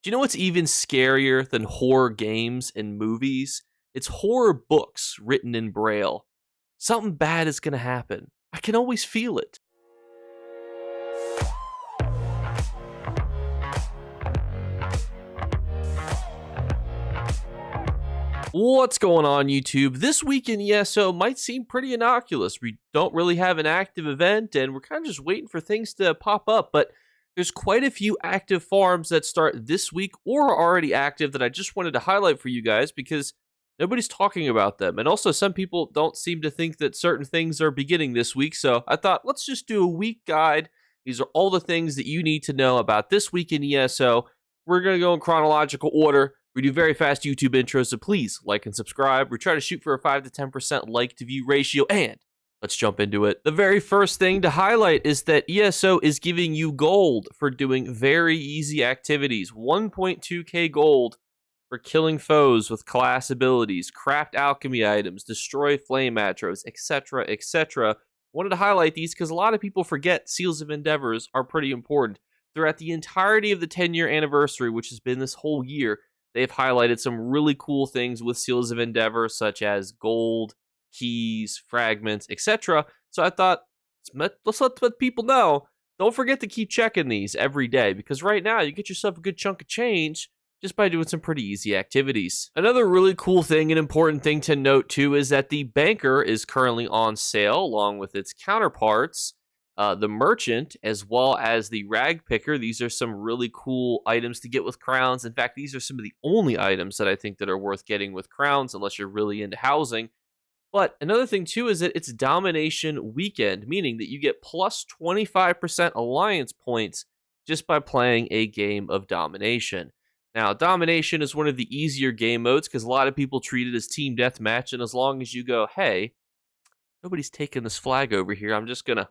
Do you know what's even scarier than horror games and movies? It's horror books written in Braille. Something bad is going to happen. I can always feel it. What's going on, YouTube? This week in ESO might seem pretty innocuous. We don't really have an active event, and we're kind of just waiting for things to pop up, but there's quite a few active farms that start this week or are already active that I just wanted to highlight for you guys because nobody's talking about them. And also, some people don't seem to think that certain things are beginning this week, so I thought, let's just do a week guide. These are all the things that you need to know about this week in ESO. We're going to go in chronological order. We do very fast YouTube intros, so please like and subscribe. We try to shoot for a 5 to 10% like to view ratio, and let's jump into it. The very first thing to highlight is that ESO is giving you gold for doing very easy activities. 1.2k gold for killing foes with class abilities, craft alchemy items, destroy flame atros, etc., etc. Wanted to highlight these because a lot of people forget Seals of Endeavors are pretty important. Throughout the entirety of the 10-year anniversary, which has been this whole year, they've highlighted some really cool things with Seals of Endeavor, such as gold, keys, fragments, etc. So I thought, let's let people know. Don't forget to keep checking these every day, because right now you get yourself a good chunk of change just by doing some pretty easy activities. Another really cool thing and important thing to note too is that the Banker is currently on sale along with its counterparts. The Merchant, as well as the Rag Picker. These are some really cool items to get with crowns. In fact, these are some of the only items that I think that are worth getting with crowns, unless you're really into housing. But another thing, too, is that it's Domination Weekend, meaning that you get plus 25% alliance points just by playing a game of Domination. Now, Domination is one of the easier game modes because a lot of people treat it as Team Deathmatch, and as long as you go, hey, nobody's taking this flag over here, I'm just going to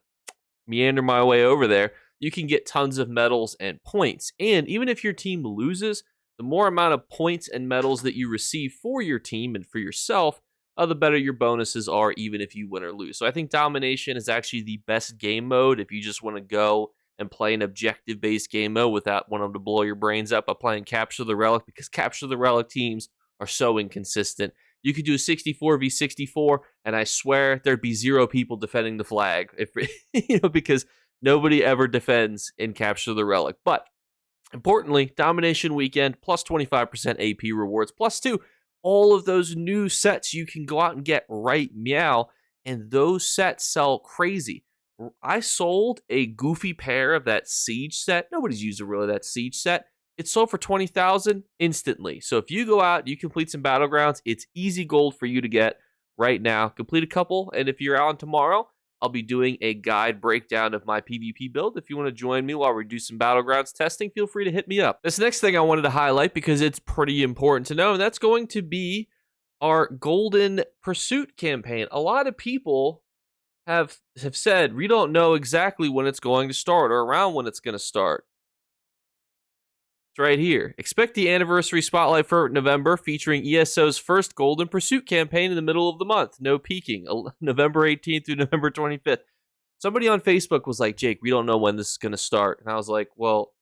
meander my way over there, you can get tons of medals and points. And even if your team loses, the more amount of points and medals that you receive for your team and for yourself, the better your bonuses are, even if you win or lose. So I think Domination is actually the best game mode if you just want to go and play an objective-based game mode without wanting to blow your brains up by playing Capture the Relic, because Capture the Relic teams are so inconsistent. You could do a 64v64, and I swear there'd be 0 people defending the flag, if because nobody ever defends in Capture the Relic. But importantly, Domination Weekend, plus 25% AP rewards, plus 2, all of those new sets you can go out and get right meow, and those sets sell crazy. I sold a goofy pair of that Siege set. Nobody's used really that Siege set. It sold for 20,000 instantly. So if you go out, you complete some battlegrounds, it's easy gold for you to get right now. Complete a couple, and if you're on tomorrow, I'll be doing a guide breakdown of my PvP build. If you want to join me while we do some battlegrounds testing, feel free to hit me up. This next thing I wanted to highlight because it's pretty important to know, and that's going to be our Golden Pursuit campaign. A lot of people have said, we don't know exactly when it's going to start or around when it's going to start. Right here. Expect the anniversary spotlight for November featuring ESO's first Golden Pursuit campaign in the middle of the month. No peeking. November 18th through November 25th. Somebody on Facebook was like, Jake, we don't know when this is going to start. And I was like, well,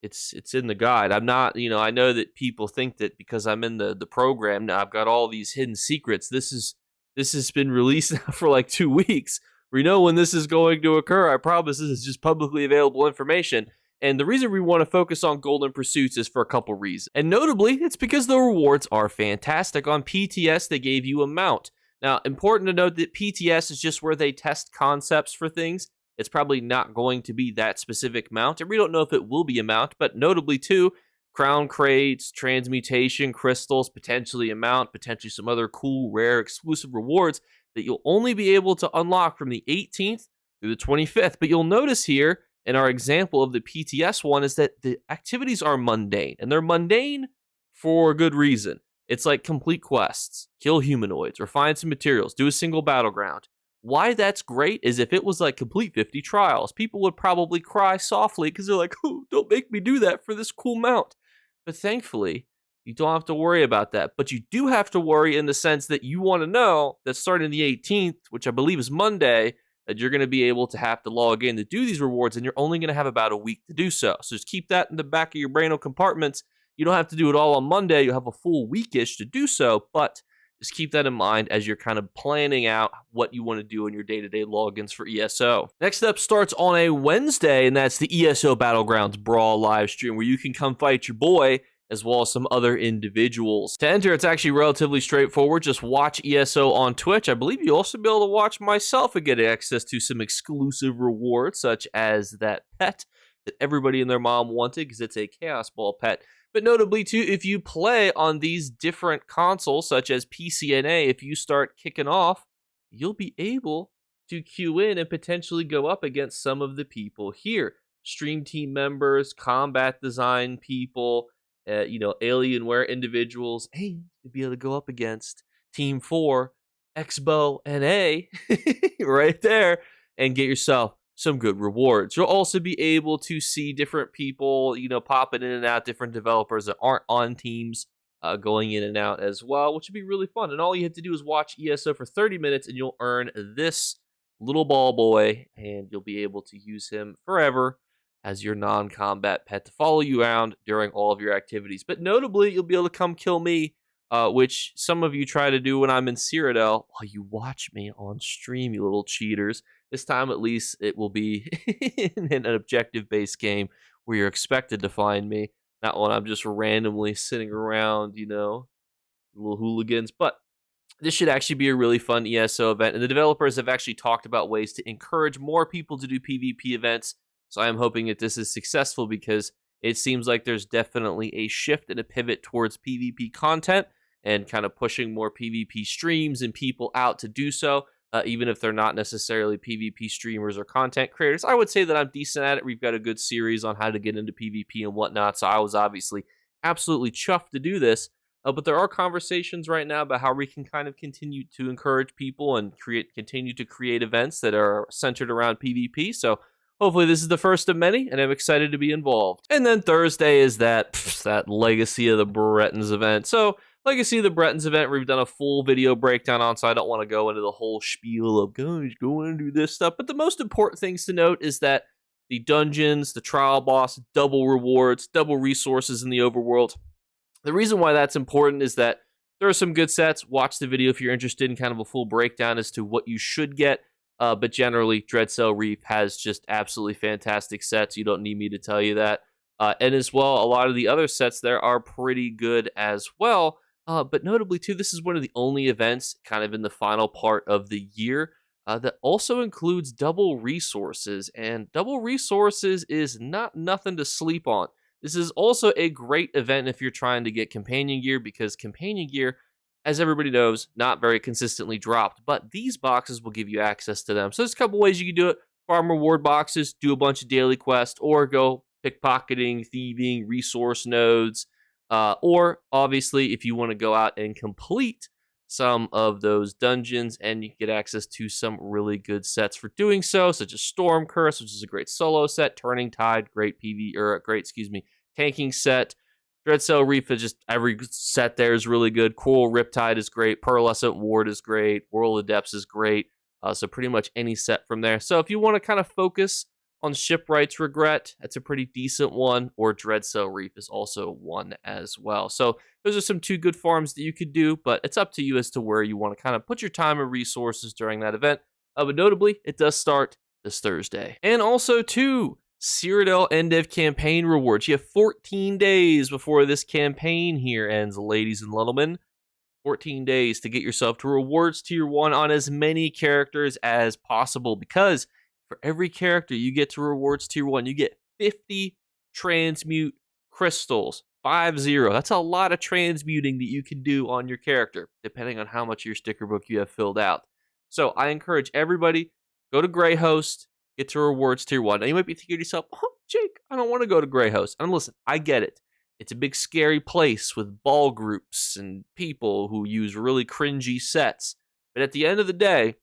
it's in the guide. I'm not, I know that people think that because I'm in the program now, I've got all these hidden secrets. This has been released now for like 2 weeks. We know when this is going to occur. I promise this is just publicly available information. And the reason we want to focus on Golden Pursuits is for a couple reasons. And notably, it's because the rewards are fantastic. On PTS, they gave you a mount. Now, important to note that PTS is just where they test concepts for things. It's probably not going to be that specific mount, and we don't know if it will be a mount, but notably too, crown crates, transmutation, crystals, potentially a mount, potentially some other cool, rare, exclusive rewards that you'll only be able to unlock from the 18th through the 25th. But you'll notice here, in our example of the PTS one, is that the activities are mundane, and they're mundane for a good reason. It's like complete quests, kill humanoids, or find some materials, do a single battleground. Why that's great is if it was like complete 50 trials, people would probably cry softly because they're like, oh, don't make me do that for this cool mount. But thankfully, you don't have to worry about that. But you do have to worry in the sense that you want to know that starting the 18th, which I believe is Monday, that you're going to be able to have to log in to do these rewards, and you're only going to have about a week to do so. So just keep that in the back of your brain compartments You don't have to do it all on Monday. You'll have a full weekish to do so, but just keep that in mind as you're kind of planning out what you want to do in your day-to-day logins for ESO. Next up starts on a Wednesday, and that's the ESO Battlegrounds Brawl live stream where you can come fight your boy as well as some other individuals. To enter, it's actually relatively straightforward. Just watch ESO on Twitch. I believe you'll also be able to watch myself and get access to some exclusive rewards, such as that pet that everybody and their mom wanted because it's a Chaos Ball pet. But notably, too, if you play on these different consoles, such as PC and A, if you start kicking off, you'll be able to queue in and potentially go up against some of the people here. Stream team members, combat design people, Alienware individuals, and you'll be able to go up against Team 4, Expo, and A, right there, and get yourself some good rewards. You'll also be able to see different people, popping in and out, different developers that aren't on teams going in and out as well, which would be really fun. And all you have to do is watch ESO for 30 minutes, and you'll earn this little ball boy, and you'll be able to use him forever as your non-combat pet to follow you around during all of your activities. But notably, you'll be able to come kill me, which some of you try to do when I'm in Cyrodiil while you watch me on stream, you little cheaters. This time, at least, it will be in an objective-based game where you're expected to find me, not when I'm just randomly sitting around, little hooligans. But this should actually be a really fun ESO event, and the developers have actually talked about ways to encourage more people to do PvP events. So I am hoping that this is successful because it seems like there's definitely a shift and a pivot towards PvP content and kind of pushing more PvP streams and people out to do so, even if they're not necessarily PvP streamers or content creators. I would say that I'm decent at it. We've got a good series on how to get into PvP and whatnot, so I was obviously absolutely chuffed to do this. But there are conversations right now about how we can kind of continue to encourage people and continue to create events that are centered around PvP. So hopefully this is the first of many, and I'm excited to be involved. And then Thursday is that Legacy of the Bretons event. So Legacy of the Bretons event, we've done a full video breakdown on, so I don't want to go into the whole spiel of, guys, go and do this stuff. But the most important things to note is that the dungeons, the trial boss, double rewards, double resources in the overworld. The reason why that's important is that there are some good sets. Watch the video if you're interested in kind of a full breakdown as to what you should get. But generally, Dreadcell Reef has just absolutely fantastic sets. You don't need me to tell you that. And as well, a lot of the other sets there are pretty good as well. But notably, too, this is one of the only events kind of in the final part of the year that also includes double resources. And double resources is not nothing to sleep on. This is also a great event if you're trying to get companion gear, because companion gear, as everybody knows, not very consistently dropped, but these boxes will give you access to them. So there's a couple ways you can do it. Farm reward boxes, do a bunch of daily quests, or go pickpocketing, thieving, resource nodes, or obviously if you want to go out and complete some of those dungeons, and you can get access to some really good sets for doing so, such as Storm Curse, which is a great solo set, Turning Tide, great tanking set. Dreadcell Reef is just, every set there is really good. Coral Riptide is great. Pearlescent Ward is great. Whirl of Depths is great. So pretty much any set from there. So if you want to kind of focus on Shipwright's Regret, that's a pretty decent one. Or Dreadcell Reef is also one as well. So those are two good farms that you could do, but it's up to you as to where you want to kind of put your time and resources during that event. But notably, it does start this Thursday. And also, too, Cyrodiil end of campaign rewards. You have 14 days before this campaign here ends, ladies and gentlemen. 14 days to get yourself to rewards tier 1 on as many characters as possible, because for every character you get to rewards tier 1, you get 50 transmute crystals. 50. That's a lot of transmuting that you can do on your character, depending on how much of your sticker book you have filled out. So I encourage everybody, go to Greyhost, get to rewards tier 1. Now you might be thinking to yourself, oh, Jake, I don't want to go to Greyhost. And listen, I get it. It's a big scary place with ball groups and people who use really cringy sets. But at the end of the day,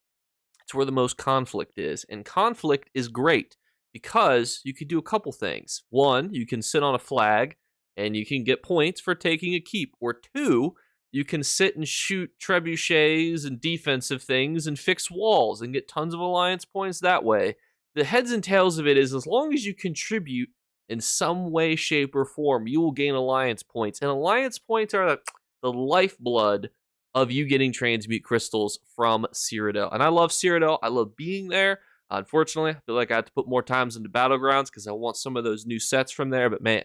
it's where the most conflict is. And conflict is great because you can do a couple things. One, you can sit on a flag and you can get points for taking a keep. Or two, you can sit and shoot trebuchets and defensive things and fix walls and get tons of alliance points that way. The heads and tails of it is, as long as you contribute in some way, shape, or form, you will gain alliance points. And alliance points are the lifeblood of you getting transmute crystals from Cyrodiil. And I love Cyrodiil. I love being there. Unfortunately, I feel like I have to put more times into Battlegrounds because I want some of those new sets from there. But man,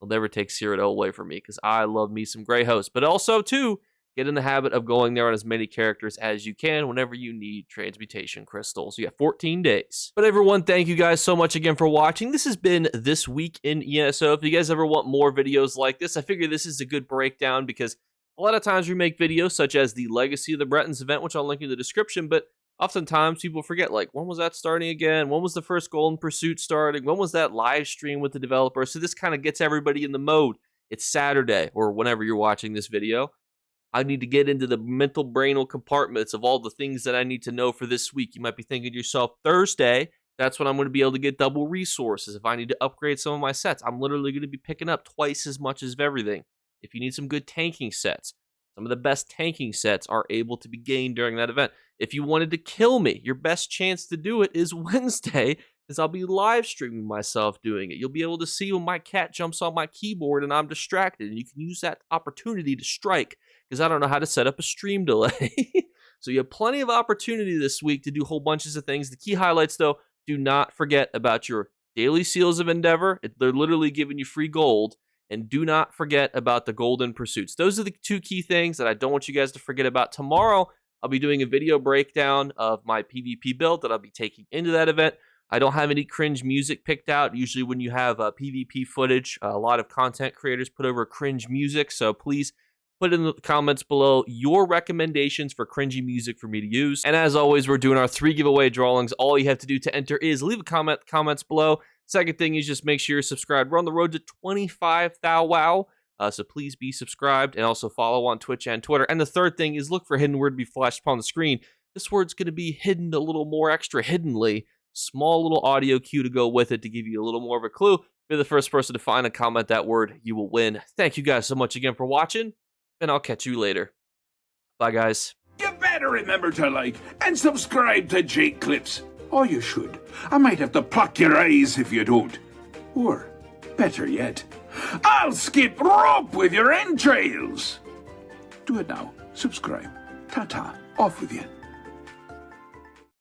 they'll never take Cyrodiil away from me because I love me some Grey Host. But also, too, get in the habit of going there on as many characters as you can whenever you need transmutation crystals. You got 14 days. But everyone, thank you guys so much again for watching. This has been This Week in ESO. If you guys ever want more videos like this, I figure this is a good breakdown because a lot of times we make videos such as the Legacy of the Bretons event, which I'll link in the description, but oftentimes people forget, like, when was that starting again? When was the first Golden Pursuit starting? When was that live stream with the developer? So this kind of gets everybody in the mode. It's Saturday, or whenever you're watching this video. I need to get into the mental brainal compartments of all the things that I need to know for this week. You might be thinking to yourself, Thursday, that's when I'm going to be able to get double resources. If I need to upgrade some of my sets, I'm literally going to be picking up twice as much as everything. If you need some good tanking sets, some of the best tanking sets are able to be gained during that event. If you wanted to kill me, your best chance to do it is Wednesday, because I'll be live streaming myself doing it. You'll be able to see when my cat jumps on my keyboard and I'm distracted, and you can use that opportunity to strike, because I don't know how to set up a stream delay. So you have plenty of opportunity this week to do whole bunches of things. The key highlights, though, do not forget about your daily Seals of Endeavor. They're literally giving you free gold. And do not forget about the Golden Pursuits. Those are the two key things that I don't want you guys to forget about. Tomorrow, I'll be doing a video breakdown of my PvP build that I'll be taking into that event. I don't have any cringe music picked out. Usually when you have PvP footage, a lot of content creators put over cringe music. So please put in the comments below your recommendations for cringy music for me to use. And as always, we're doing our 3 giveaway drawings. All you have to do to enter is leave a comments below. Second thing is just make sure you're subscribed. We're on the road to 25,000 wow. So please be subscribed and also follow on Twitch and Twitter. And the third thing is look for a hidden word to be flashed upon the screen. This word's going to be hidden a little more extra hiddenly. Small little audio cue to go with it to give you a little more of a clue. If you're the first person to find and comment that word, you will win. Thank you guys so much again for watching, and I'll catch you later. Bye, guys. You better remember to like and subscribe to Jakeclips. Or you should. I might have to pluck your eyes if you don't. Or, better yet, I'll skip rope with your entrails. Do it now. Subscribe. Ta-ta. Off with you.